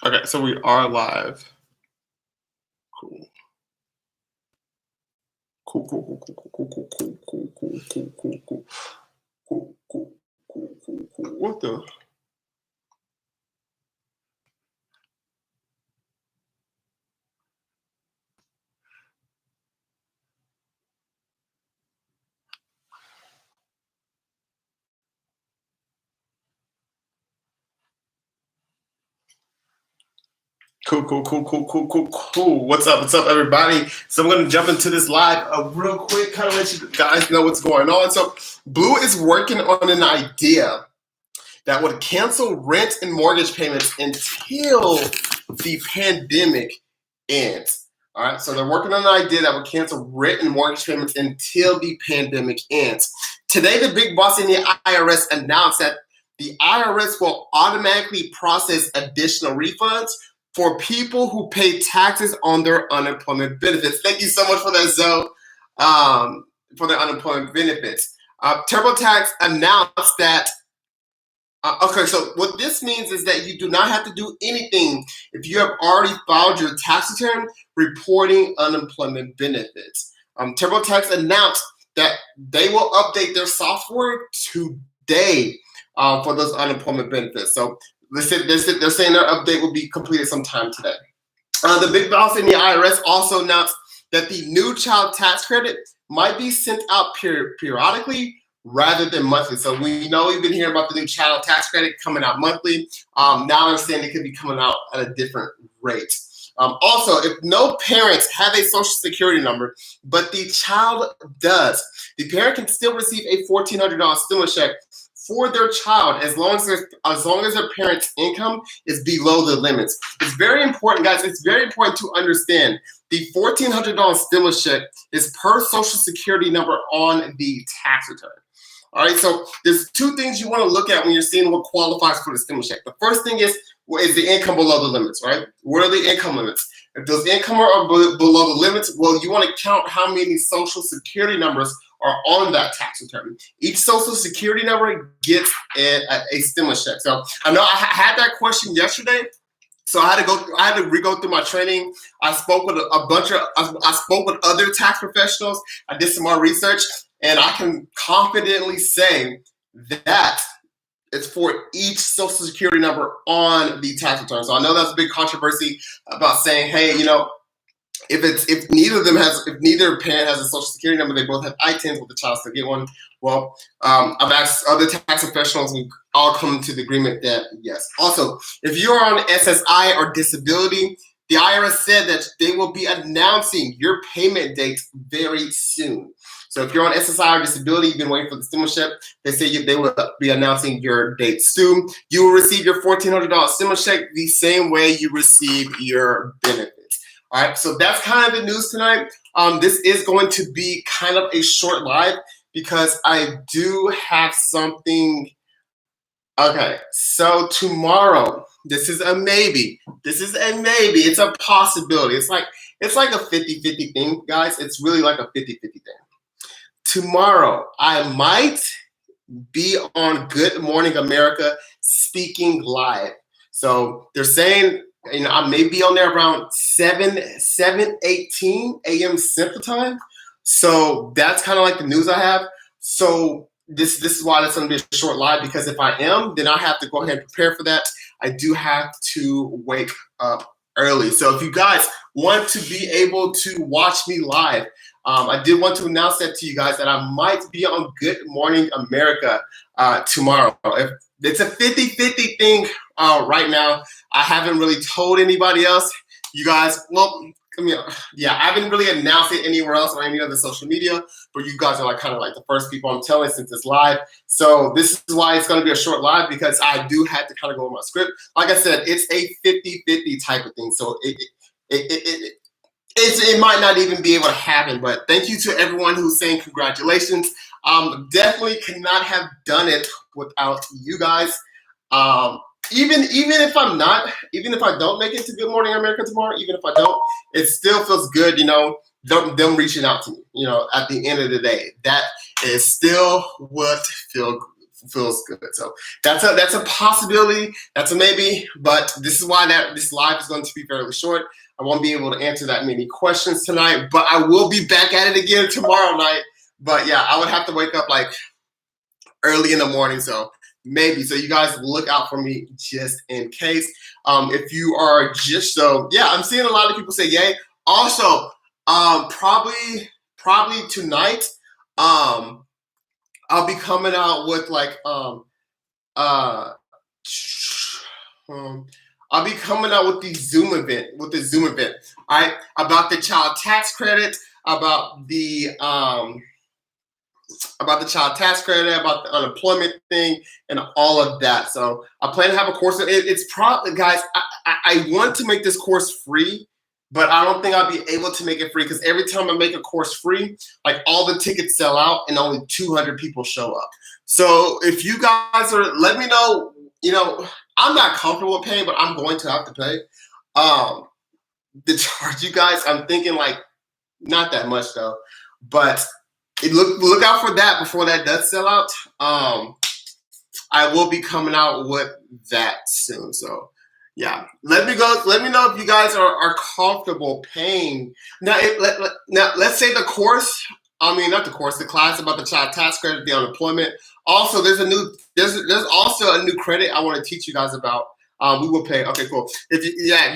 Okay, so we are live. Cool. Cool. What the? Cool. What's up, everybody? So I'm going to jump into this live real quick, kind of let you guys know what's going on. So Blue is working on an idea that would cancel rent and mortgage payments until the pandemic ends. All right, so they're working on an idea that would cancel rent and mortgage payments until the pandemic ends. Today, the big boss in the IRS announced that the IRS will automatically process additional refunds for people who pay taxes on their unemployment benefits. Thank you so much for that, Zoe, for their unemployment benefits. TurboTax announced that okay, so what this means is that you do not have to do anything if you have already filed your tax return reporting unemployment benefits. TurboTax announced that they will update their software today for those unemployment benefits. So they're saying their update will be completed sometime today. The big boss in the IRS also announced that the new child tax credit might be sent out periodically rather than monthly. So we know we've been hearing about the new child tax credit coming out monthly. Now I'm saying it could be coming out at a different rate. Also, if no parents have a social security number, but the child does, the parent can still receive a $1,400 stimulus check for their child as long as their parent's income is below the limits. It's very important, guys. It's very important to understand the $1,400 stimulus check is per social security number on the tax return. All right, so there's two things you want to look at when you're seeing what qualifies for the stimulus check. The first thing is the income below the limits, right? What are the income limits? If those income are below the limits, well, you want to count how many social security numbers are on that tax return. Each social security number gets a stimulus check. So I know I had that question yesterday. So I had to re-go through my training. I spoke with I spoke with other tax professionals. I did some more research, and I can confidently say that it's for each social security number on the tax return. So I know that's a big controversy about saying, hey, you know, if neither parent has a social security number, they both have ITINs with the child still get one. Well, I've asked other tax professionals and all come to the agreement that yes. Also, if you're on SSI or disability, the IRS said that they will be announcing your payment dates very soon. So if you're on SSI or disability, you've been waiting for the stimulus check, they say they will be announcing your date soon. You will receive your $1,400 stimulus check the same way you receive your benefits. All right, so that's kind of the news tonight. This is going to be kind of a short live because I do have something. Okay, so tomorrow, this is a maybe. It's a possibility. It's like a 50-50 thing, guys. It's really like a 50-50 thing. Tomorrow, I might be on Good Morning America speaking live. So they're saying, you know, I may be on there around 7:18 a.m. Central Time. So that's kind of like the news I have. So this is why it's going to be a short live, because if I am, then I have to go ahead and prepare for that. I do have to wake up early. So if you guys want to be able to watch me live, I did want to announce that to you guys that I might be on Good Morning America tomorrow. If it's a 50-50 thing right now. I haven't really told anybody else. You guys, well, I haven't really announced it anywhere else on any other social media, but you guys are like kind of like the first people I'm telling since it's live. So this is why it's going to be a short live, because I do have to kind of go with my script. Like I said, it's a 50-50 type of thing. So it might not even be able to happen, but thank you to everyone who's saying congratulations. Definitely could not have done it without you guys. Even if I don't make it to Good Morning America tomorrow, even if I don't, it still feels good, you know, them reaching out to me, you know, at the end of the day. That is still what feels good. So that's a possibility. That's a maybe. But this is why this live is going to be fairly short. I won't be able to answer that many questions tonight, but I will be back at it again tomorrow night. But yeah, I would have to wake up like early in the morning, so maybe. So you guys look out for me just in case. If you are just I'm seeing a lot of people say yay. Also, probably tonight, I'll be coming out with like I'll be coming out with the Zoom event. All right, about the child tax credit, about the child tax credit, about the unemployment thing, and all of that. So I plan to have a course. It's probably, guys, I want to make this course free, but I don't think I'll be able to make it free because every time I make a course free, like all the tickets sell out and only 200 people show up. So if you guys let me know, I'm not comfortable paying, but I'm going to have to pay. The charge, you guys, I'm thinking like not that much though, but look out for that before that does sell out. I will be coming out with that soon. So yeah, let me know if you guys are comfortable paying. Now, let's say the course. Not the course, the class about the child tax credit, the unemployment. Also, there's also a new credit I want to teach you guys about. We will pay. Okay, cool. If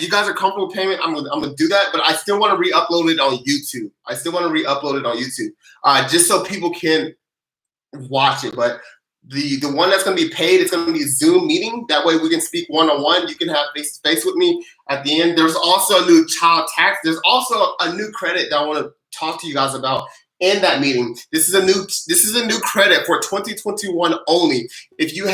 you guys are comfortable with payment, I'm gonna do that. But I still want to re-upload it on YouTube. Just so people can watch it. But the one that's gonna be paid, it's gonna be a Zoom meeting. That way we can speak one-on-one. You can have face-to-face with me at the end. There's also a new child tax. There's also a new credit that I want to talk to you guys about in that meeting. This is a new credit for 2021 only. If you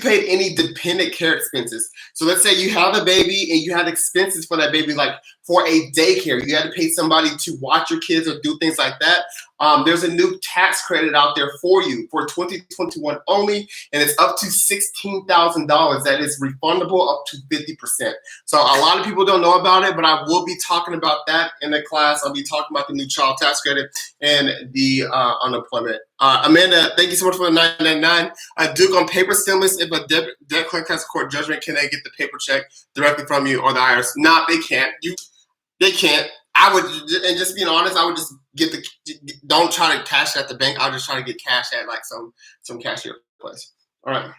paid any dependent care expenses. So let's say you have a baby and you had expenses for that baby, like for a daycare. You had to pay somebody to watch your kids or do things like that. There's a new tax credit out there for you for 2021 only, and it's up to $16,000. That is refundable up to 50%. So a lot of people don't know about it, but I will be talking about that in the class. I'll be talking about the new child tax credit and the unemployment. Amanda, thank you so much for the $9.99. Duke, on paper stimulus, if a debt collector has a court judgment, can they get the paper check directly from you or the IRS? No, they can't. They can't. I would, and just being honest, I would just don't try to cash at the bank. I'll just try to get cash at like some cashier place. All right.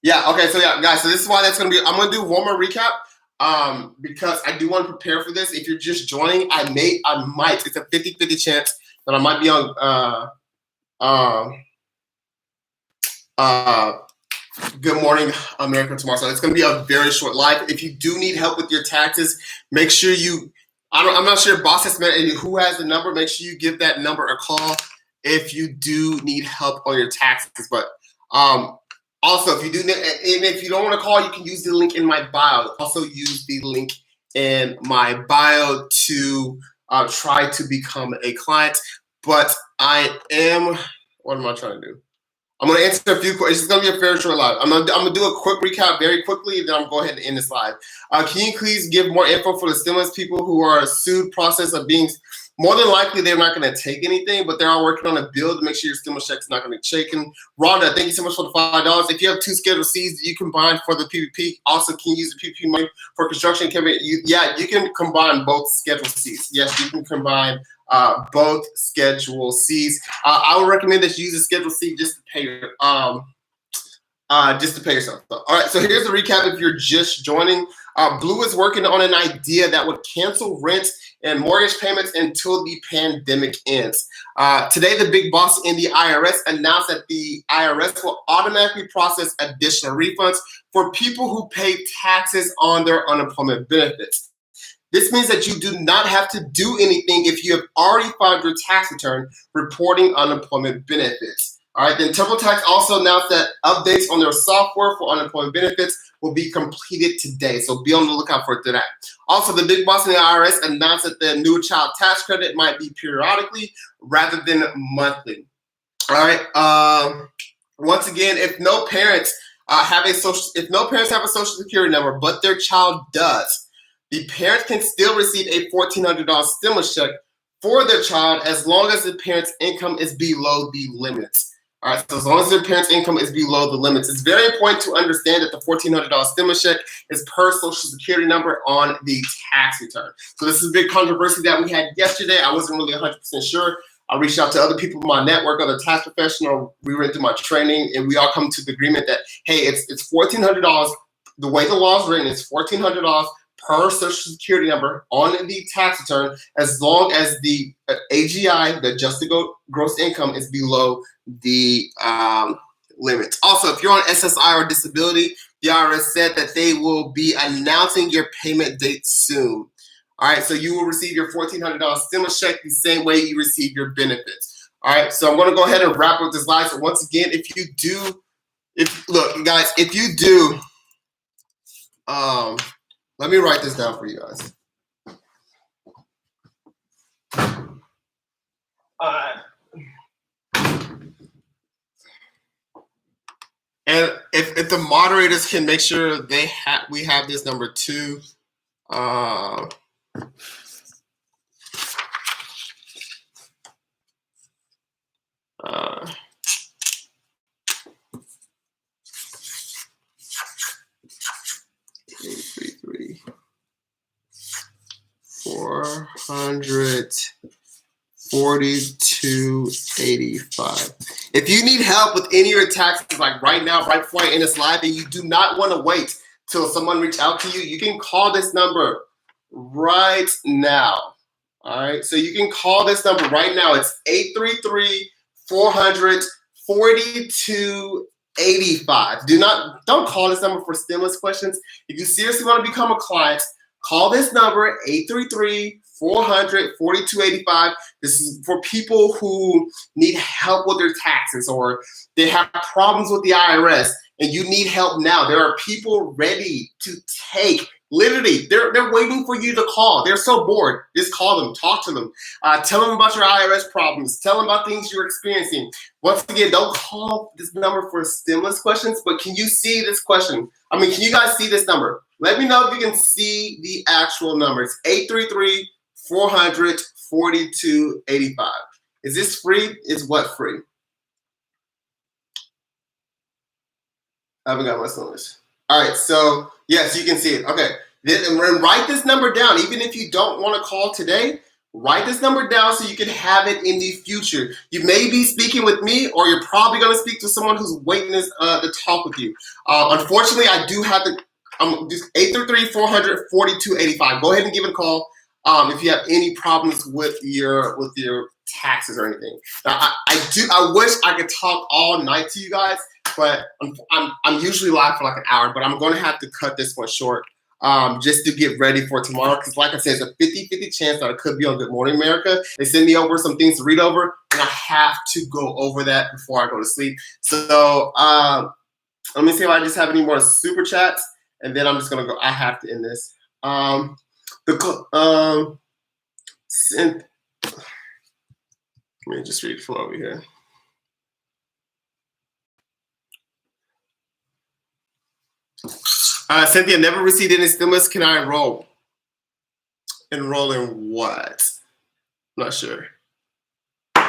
Yeah. Okay. So yeah, guys. So this is why that's gonna be. I'm gonna do one more recap. Because I do want to prepare for this. If you're just joining, I might. It's a 50-50 chance that I might be on. Good Morning America tomorrow. So it's going to be a very short live. If you do need help with your taxes, make sure I'm not sure if Boss has met who has the number. Make sure you give that number a call if you do need help on your taxes. But also, if you don't want to call, you can use the link in my bio. Also use the link in my bio to try to become a client. But what am I trying to do? I'm going to answer a few questions. It's going to be a very short live. I'm going to do a quick recap very quickly, then I'm going to go ahead and end this live. Can you please give more info for the stimulus people who are sued process of being, more than likely they're not going to take anything, but they're all working on a bill to make sure your stimulus check is not going to be shaken. Rhonda, thank you so much for the $5. If you have 2 Schedule Cs that you combine for the PPP, also can you use the PPP money for construction? You can combine both Schedule Cs. Yes, you can combine both Schedule Cs. I would recommend that you use a Schedule C just to pay yourself. All right, so here's the recap if you're just joining. Blue is working on an idea that would cancel rent and mortgage payments until the pandemic ends. Today, the big boss in the IRS announced that the IRS will automatically process additional refunds for people who pay taxes on their unemployment benefits. This means that you do not have to do anything if you have already filed your tax return reporting unemployment benefits. All right, then TurboTax also announced that updates on their software for unemployment benefits will be completed today. So be on the lookout for that. Also, the big boss in the IRS announced that the new child tax credit might be periodically rather than monthly. All right. Once again, if no parents have a social security number, but their child does, the parent can still receive a $1,400 stimulus check for their child as long as the parent's income is below the limits. All right, so as long as their parents' income is below the limits, it's very important to understand that the $1,400 stimulus check is per Social Security number on the tax return. So this is a big controversy that we had yesterday. I wasn't really 100% sure. I reached out to other people in my network, other tax professionals. We went through my training, and we all come to the agreement that, hey, it's $1,400. The way the law is written, it's $1,400 per Social Security number on the tax return, as long as the AGI, the adjusted gross income, is below the limits. Also, if you're on SSI or disability, the IRS said that they will be announcing your payment date soon. All right, so you will receive your $1,400 stimulus check the same way you receive your benefits. All right, so I'm going to go ahead and wrap up this live. So once again, look, guys, if you do, let me write this down for you guys. And if the moderators can make sure we have this number too. 833 442.85. If you need help with any of your taxes, like right now, right before I end this live, and you do not want to wait till someone reach out to you, you can call this number right now. All right, so you can call this number right now. It's 833-400-4285. Don't call this number for stimulus questions. If you seriously want to become a client, call this number, 833-400-4285. This is for people who need help with their taxes, or they have problems with the IRS and you need help now. There are people ready to take. Literally, they're waiting for you to call. They're so bored. Just call them, talk to them, tell them about your IRS problems, tell them about things you're experiencing. Once again, don't call this number for stimulus questions, but can you see this question? Can you guys see this number? Let me know if you can see the actual number. It's 833-400-4285. Is this free? Is what free? I haven't got my stimulus. All right, so yes, you can see it. Okay, then write this number down. Even if you don't want to call today, write this number down so you can have it in the future. You may be speaking with me, or you're probably going to speak to someone who's waiting to talk with you. Unfortunately, I do have to. 833-400-4285. Go ahead and give it a call if you have any problems with your taxes or anything. Now, I wish I could talk all night to you guys, but I'm usually live for like an hour, but I'm going to have to cut this one short just to get ready for tomorrow, because like I said, it's a 50-50 chance that I could be on Good Morning America. They send me over some things to read over, and I have to go over that before I go to sleep. So let me see if I just have any more super chats, and then I'm just going to go. I have to end this. Let me just read from over here. Cynthia, never received any stimulus. Can I enroll? Enroll in what? Not sure.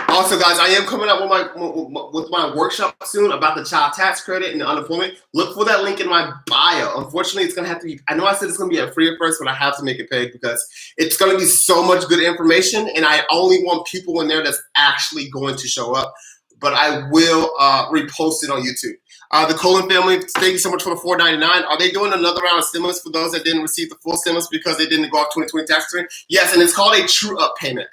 Also, guys, I am coming up with my workshop soon about the child tax credit and the unemployment. Look for that link in my bio. Unfortunately, it's going to have to be, I know I said it's going to be a free at first, but I have to make it paid because it's going to be so much good information, and I only want people in there that's actually going to show up. But I will repost it on YouTube. The Colin family, thank you so much for the $4.99. Are they doing another round of stimulus for those that didn't receive the full stimulus because they didn't go off 2020 tax return? Yes, and it's called a true up payment,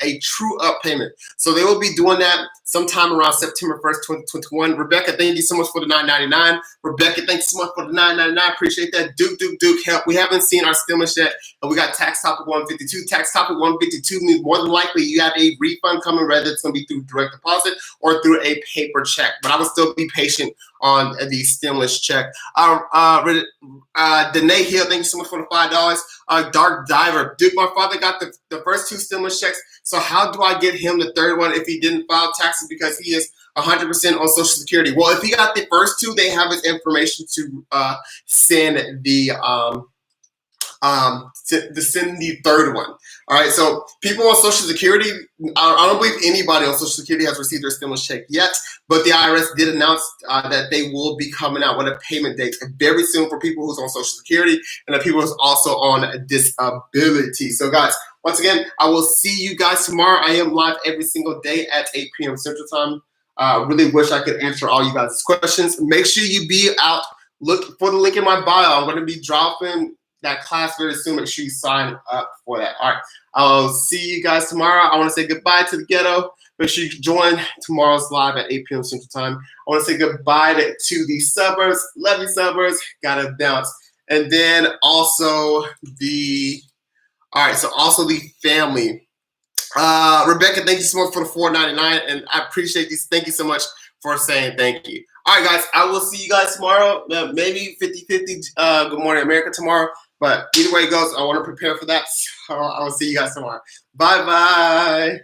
So they will be doing that sometime around September 1st, 2021. Rebecca, thank you so much for the $9.99. Rebecca, thank you so much for the $9.99. Appreciate that. Duke, help. We haven't seen our stimulus yet, but we got tax topic 152. Tax topic 152 means more than likely you have a refund coming, whether it's going to be through direct deposit or through a paper check. But I will still be patient on the stimulus check. Danae Hill, thank you so much for the $5. Dark Diver, Duke, my father got the first 2 stimulus checks. So how do I get him the third one if he didn't file taxes because he is 100% on Social Security? Well, if he got the first 2, they have his information to send the third one. All right, so people on Social Security, I don't believe anybody on Social Security has received their stimulus check yet, but the IRS did announce that they will be coming out with a payment date very soon for people who's on Social Security and the people who's also on disability. So guys, once again, I will see you guys tomorrow. I am live every single day at 8 p.m. Central Time. Really wish I could answer all you guys' questions. Make sure you be out. Look for the link in my bio. I'm going to be dropping that class very soon. Make sure you sign up for that. All right. I'll see you guys tomorrow. I want to say goodbye to the ghetto. Make sure you join tomorrow's live at 8 p.m. Central Time. I want to say goodbye to the suburbs. Love you, suburbs. Gotta bounce. And then also the, all right, so also the family. Rebecca, thank you so much for the $4.99, and I appreciate these. Thank you so much for saying thank you. All right, guys, I will see you guys tomorrow. Maybe 50-50 Good Morning America tomorrow. But either way it goes, I want to prepare for that. So I will see you guys tomorrow. Bye-bye.